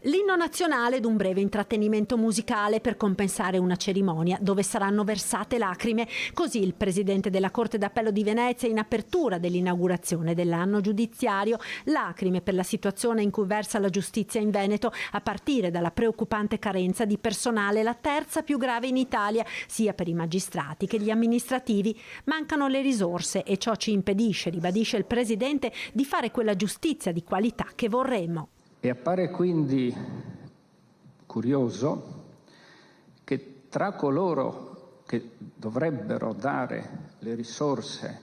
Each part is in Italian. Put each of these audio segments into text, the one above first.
L'inno nazionale ed un breve intrattenimento musicale per compensare una cerimonia dove saranno versate lacrime. Così il presidente della Corte d'Appello di Venezia, in apertura dell'inaugurazione dell'anno giudiziario, lacrime per la situazione in cui versa la giustizia in Veneto, a partire dalla preoccupante carenza di personale, la terza più grave in Italia, sia per i magistrati che gli amministrativi. Mancano le risorse e ciò ci impedisce, ribadisce il presidente, di fare quella giustizia di qualità che vorremmo. E appare quindi curioso che tra coloro che dovrebbero dare le risorse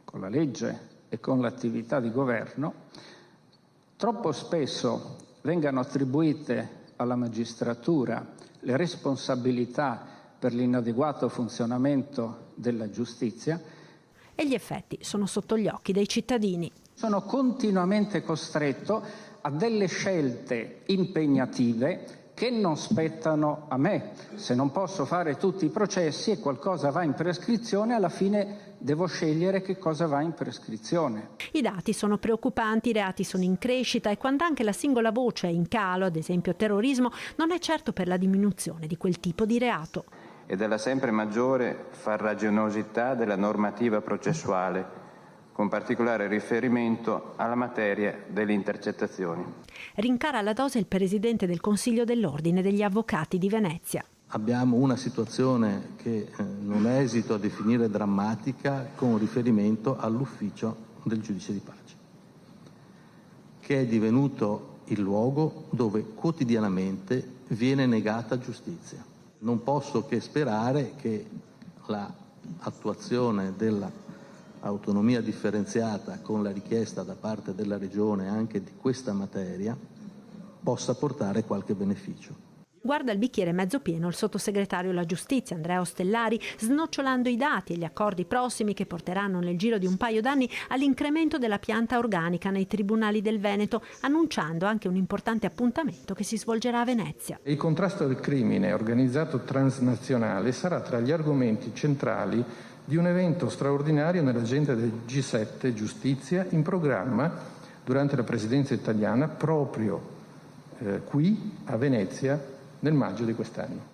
con la legge e con l'attività di governo, troppo spesso vengano attribuite alla magistratura le responsabilità per l'inadeguato funzionamento della giustizia. E gli effetti sono sotto gli occhi dei cittadini. Sono continuamente costretto a delle scelte impegnative che non spettano a me. Se non posso fare tutti i processi e qualcosa va in prescrizione, alla fine devo scegliere che cosa va in prescrizione. I dati sono preoccupanti, i reati sono in crescita e quando anche la singola voce è in calo, ad esempio terrorismo, non è certo per la diminuzione di quel tipo di reato. E della sempre maggiore farraginosità della normativa processuale, con particolare riferimento alla materia delle intercettazioni. Rincara alla dose il presidente del Consiglio dell'Ordine degli Avvocati di Venezia. Abbiamo una situazione che non esito a definire drammatica con riferimento all'ufficio del giudice di pace, che è divenuto il luogo dove quotidianamente viene negata giustizia. Non posso che sperare che l'attuazione dell'autonomia differenziata con la richiesta da parte della Regione anche di questa materia possa portare qualche beneficio. Guarda il bicchiere mezzo pieno il sottosegretario alla giustizia Andrea Ostellari, snocciolando i dati e gli accordi prossimi che porteranno nel giro di un paio d'anni all'incremento della pianta organica nei tribunali del Veneto, annunciando anche un importante appuntamento che si svolgerà a Venezia. Il contrasto al crimine organizzato transnazionale sarà tra gli argomenti centrali di un evento straordinario nell'agenda del G7 Giustizia in programma durante la presidenza italiana proprio qui a Venezia nel maggio di quest'anno.